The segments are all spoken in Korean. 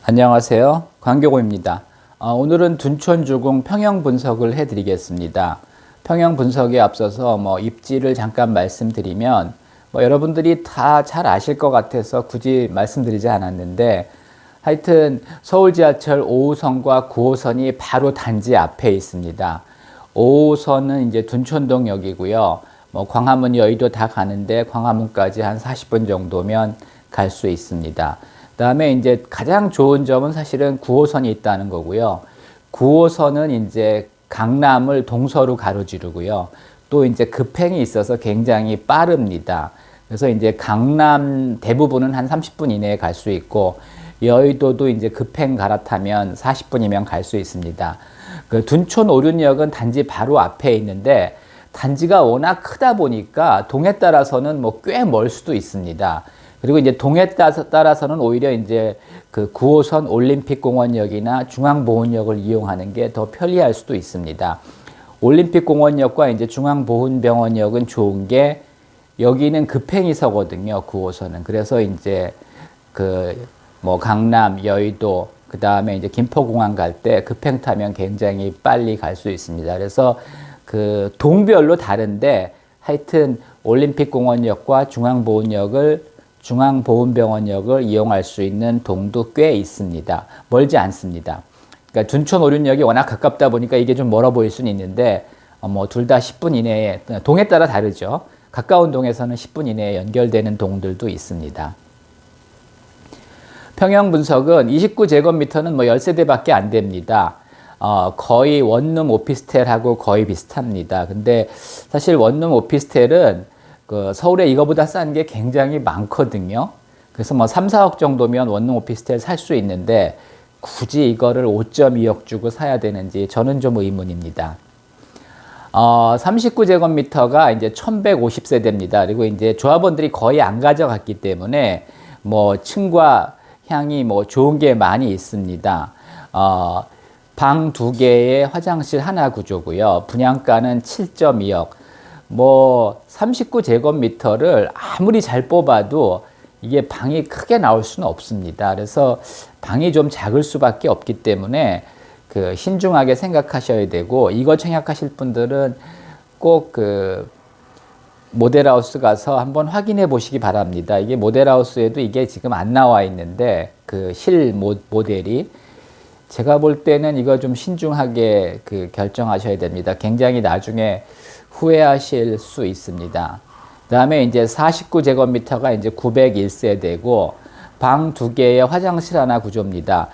안녕하세요. 광교고입니다. 오늘은 둔촌주공 평형 분석을 해드리겠습니다. 평형 분석에 앞서서 입지를 잠깐 말씀드리면 여러분들이 다 잘 아실 것 같아서 굳이 말씀드리지 않았는데, 하여튼 서울 지하철 5호선과 9호선이 바로 단지 앞에 있습니다. 5호선은 이제 둔촌동역이고요. 광화문, 여의도 다 가는데 광화문까지 한 40분 정도면 갈 수 있습니다. 그다음에 이제 가장 좋은 점은 사실은 9호선이 있다는 거고요. 9호선은 이제 강남을 동서로 가로지르고요. 또 이제 급행이 있어서 굉장히 빠릅니다. 그래서 이제 강남 대부분은 한 30분 이내에 갈 수 있고, 여의도도 이제 급행 갈아타면 40분이면 갈 수 있습니다. 그 둔촌 오륜역은 단지 바로 앞에 있는데, 단지가 워낙 크다 보니까 동에 따라서는 꽤 멀 수도 있습니다. 그리고 이제 동에 따라서는 오히려 이제 그 9호선 올림픽공원역이나 중앙보훈역을 이용하는 게 더 편리할 수도 있습니다. 올림픽공원역과 이제 중앙보훈병원역은 좋은 게 여기는 급행이서거든요, 9호선은. 그래서 이제 강남, 여의도, 그 다음에 이제 김포공항 갈 때 급행 타면 굉장히 빨리 갈 수 있습니다. 그래서 그 동별로 다른데 하여튼 올림픽공원역과 중앙보훈병원역을 이용할 수 있는 동도 꽤 있습니다. 멀지 않습니다. 그러니까 둔촌 오륜역이 워낙 가깝다 보니까 이게 좀 멀어 보일 수는 있는데, 둘 다 10분 이내에, 동에 따라 다르죠. 가까운 동에서는 10분 이내에 연결되는 동들도 있습니다. 평형 분석은 29제곱미터는 10세대밖에 안 됩니다. 거의 원룸 오피스텔하고 거의 비슷합니다. 근데 사실 원룸 오피스텔은 서울에 이거보다 싼 게 굉장히 많거든요. 그래서 3, 4억 정도면 원룸 오피스텔 살 수 있는데 굳이 이거를 5.2억 주고 사야 되는지 저는 좀 의문입니다. 39제곱미터가 이제 1150세대입니다. 그리고 이제 조합원들이 거의 안 가져갔기 때문에 층과 향이 좋은 게 많이 있습니다. 방 2개에 화장실 하나 구조고요. 분양가는 7.2억. 39제곱미터를 아무리 잘 뽑아도 이게 방이 크게 나올 수는 없습니다. 그래서 방이 좀 작을 수밖에 없기 때문에 신중하게 생각하셔야 되고, 이거 청약하실 분들은 꼭 모델하우스 가서 한번 확인해 보시기 바랍니다. 이게 모델하우스에도 이게 지금 안 나와 있는데 실 모델이, 제가 볼 때는 이거 좀 신중하게 결정하셔야 됩니다. 굉장히 나중에 후회하실 수 있습니다. 그 다음에 이제 49제곱미터가 이제 901세대고, 방 2개에 화장실 하나 구조입니다.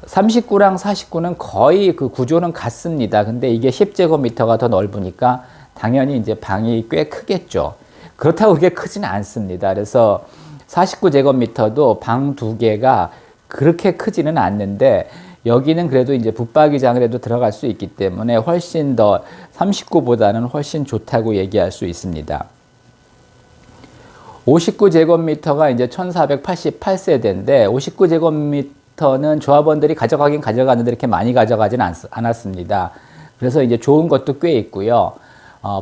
39랑 49는 거의 구조는 같습니다. 근데 이게 10제곱미터가 더 넓으니까 당연히 이제 방이 꽤 크겠죠. 그렇다고 그게 크지는 않습니다. 그래서 49제곱미터도 방 2개가 그렇게 크지는 않는데, 여기는 그래도 이제 붙박이장을 해도 들어갈 수 있기 때문에 훨씬 더 39보다는 훨씬 좋다고 얘기할 수 있습니다. 59제곱미터가 이제 1488세대인데, 59제곱미터는 조합원들이 가져가긴 가져갔는데 이렇게 많이 가져가진 않았습니다. 그래서 이제 좋은 것도 꽤 있고요.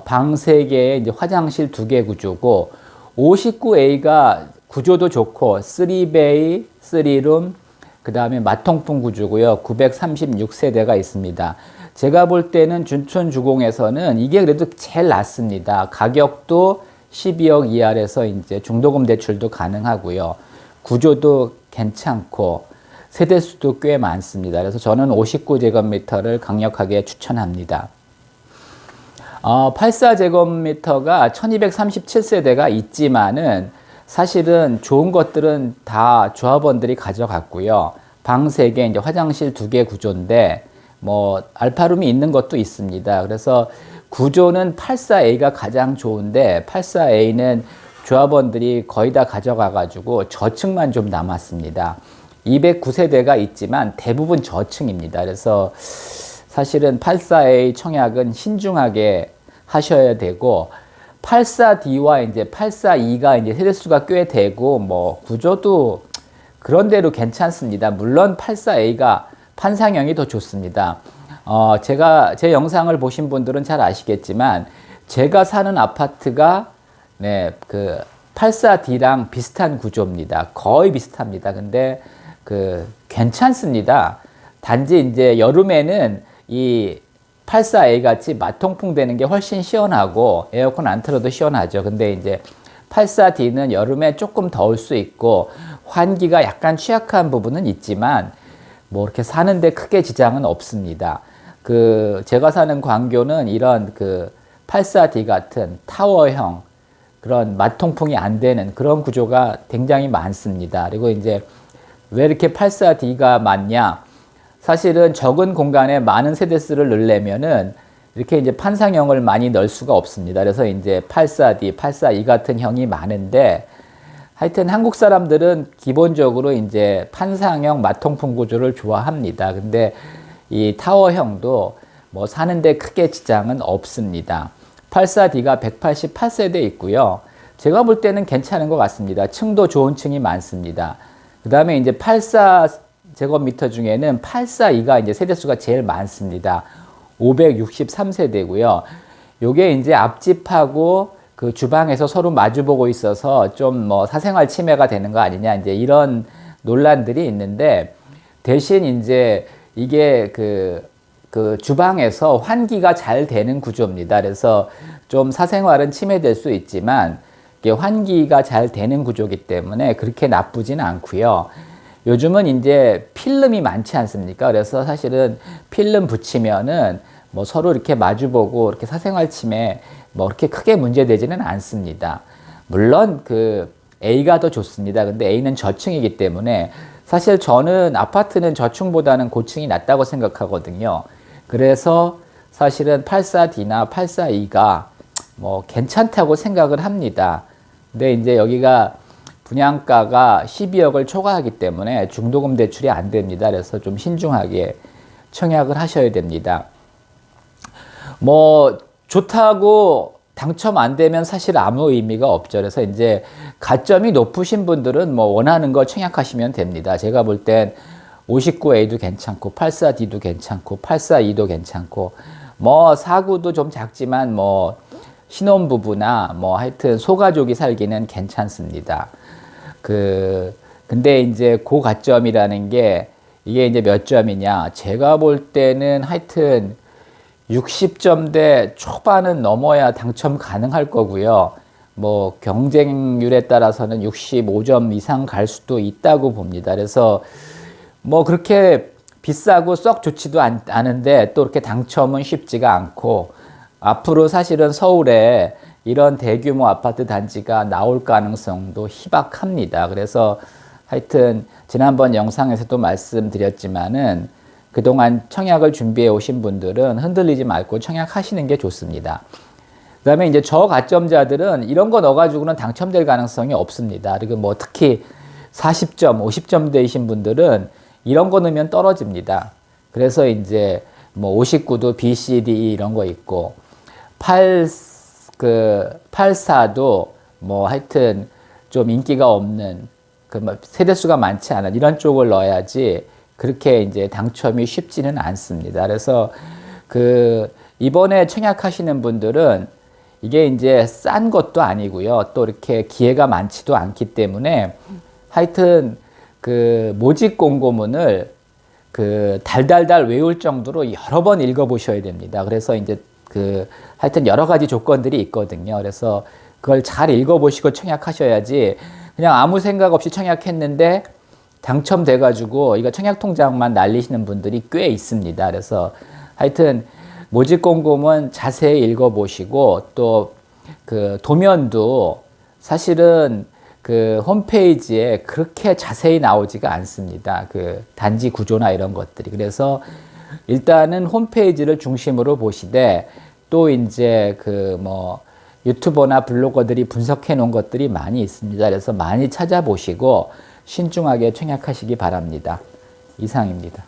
방 3개에 이제 화장실 2개 구조고, 59A가 구조도 좋고 3베이, 3룸, 그 다음에 마통풍 구조고요. 936세대가 있습니다. 제가 볼 때는 둔촌주공에서는 이게 그래도 제일 낫습니다. 가격도 12억 이하에서 이제 중도금 대출도 가능하고요. 구조도 괜찮고 세대수도 꽤 많습니다. 그래서 저는 59제곱미터를 강력하게 추천합니다. 84제곱미터가 1237세대가 있지만은 사실은 좋은 것들은 다 조합원들이 가져갔고요. 방 3개, 이제 화장실 2개 구조인데, 알파룸이 있는 것도 있습니다. 그래서 구조는 84A가 가장 좋은데, 84A는 조합원들이 거의 다 가져가가지고 저층만 좀 남았습니다. 209세대가 있지만 대부분 저층입니다. 그래서 사실은 84A 청약은 신중하게 하셔야 되고, 84D와 이제 84E가 이제 세대수가 꽤 되고, 구조도 그런대로 괜찮습니다. 물론 84A가 판상형이 더 좋습니다. 제 영상을 보신 분들은 잘 아시겠지만, 제가 사는 아파트가, 84D랑 비슷한 구조입니다. 거의 비슷합니다. 근데 괜찮습니다. 단지 이제 여름에는 이 84A 같이 맞통풍 되는 게 훨씬 시원하고 에어컨 안 틀어도 시원하죠. 근데 이제 84D는 여름에 조금 더울 수 있고 환기가 약간 취약한 부분은 있지만 뭐 이렇게 사는데 크게 지장은 없습니다. 제가 사는 광교는 이런 84D 같은 타워형 그런 맞통풍이 안 되는 그런 구조가 굉장히 많습니다. 그리고 이제 왜 이렇게 84D가 많냐? 사실은 적은 공간에 많은 세대수를 넣으려면은 이렇게 이제 판상형을 많이 넣을 수가 없습니다. 그래서 이제 84D, 84E 같은 형이 많은데 하여튼 한국 사람들은 기본적으로 이제 판상형 맞통풍 구조를 좋아합니다. 근데 이 타워형도 뭐 사는데 크게 지장은 없습니다. 84D가 188세대 있고요. 제가 볼 때는 괜찮은 것 같습니다. 층도 좋은 층이 많습니다. 그 다음에 이제 84제곱미터 중에는 84E가 이제 세대수가 제일 많습니다. 563세대고요. 요게 이제 앞집하고 그 주방에서 서로 마주보고 있어서 좀 뭐 사생활 침해가 되는 거 아니냐 이제 이런 논란들이 있는데 대신 이제 이게 주방에서 환기가 잘 되는 구조입니다. 그래서 좀 사생활은 침해될 수 있지만 이게 환기가 잘 되는 구조이기 때문에 그렇게 나쁘진 않고요. 요즘은 이제 필름이 많지 않습니까? 그래서 사실은 필름 붙이면은 뭐 서로 이렇게 마주보고 이렇게 사생활 침해 뭐 그렇게 크게 문제되지는 않습니다. 물론 A가 더 좋습니다. 근데 A는 저층이기 때문에 사실 저는 아파트는 저층보다는 고층이 낫다고 생각하거든요. 그래서 사실은 84D나 84E가 뭐 괜찮다고 생각을 합니다. 근데 이제 여기가 분양가가 12억을 초과하기 때문에 중도금 대출이 안 됩니다. 그래서 좀 신중하게 청약을 하셔야 됩니다. 뭐 좋다고 당첨 안 되면 사실 아무 의미가 없죠. 그래서 이제 가점이 높으신 분들은 뭐 원하는 거 청약하시면 됩니다. 제가 볼 땐 59A도 괜찮고 84D도 괜찮고 84E도 괜찮고 뭐 49도 좀 작지만 뭐 신혼부부나 뭐 하여튼 소가족이 살기는 괜찮습니다. 근데 이제 고가점이라는 게 이게 이제 몇 점이냐? 제가 볼 때는 하여튼 60점대 초반은 넘어야 당첨 가능할 거고요. 뭐 경쟁률에 따라서는 65점 이상 갈 수도 있다고 봅니다. 그래서 뭐 그렇게 비싸고 썩 좋지도 않은데 또 이렇게 당첨은 쉽지가 않고 앞으로 사실은 서울에 이런 대규모 아파트 단지가 나올 가능성도 희박합니다. 그래서 하여튼 지난번 영상에서도 말씀드렸지만은 그동안 청약을 준비해 오신 분들은 흔들리지 말고 청약하시는 게 좋습니다. 그 다음에 이제 저가점자들은 이런 거 넣어가지고는 당첨될 가능성이 없습니다. 그리고 뭐 특히 40점, 50점대이신 분들은 이런 거 넣으면 떨어집니다. 그래서 이제 뭐 59도 B, C, D 이런 거 있고 84도 뭐 하여튼 좀 인기가 없는 세대수가 많지 않은 이런 쪽을 넣어야지 그렇게 이제 당첨이 쉽지는 않습니다. 그래서 이번에 청약하시는 분들은 이게 이제 싼 것도 아니고요. 또 이렇게 기회가 많지도 않기 때문에 하여튼 모집 공고문을 달달달 외울 정도로 여러 번 읽어보셔야 됩니다. 그래서 이제 하여튼 여러 가지 조건들이 있거든요. 그래서 그걸 잘 읽어보시고 청약하셔야지 그냥 아무 생각 없이 청약했는데 당첨돼가지고 이거 청약통장만 날리시는 분들이 꽤 있습니다. 그래서 하여튼 모집 공고문 자세히 읽어보시고 또 도면도 사실은 홈페이지에 그렇게 자세히 나오지가 않습니다. 단지 구조나 이런 것들이. 그래서 일단은 홈페이지를 중심으로 보시되 또 이제 유튜버나 블로거들이 분석해 놓은 것들이 많이 있습니다. 그래서 많이 찾아보시고 신중하게 청약하시기 바랍니다. 이상입니다.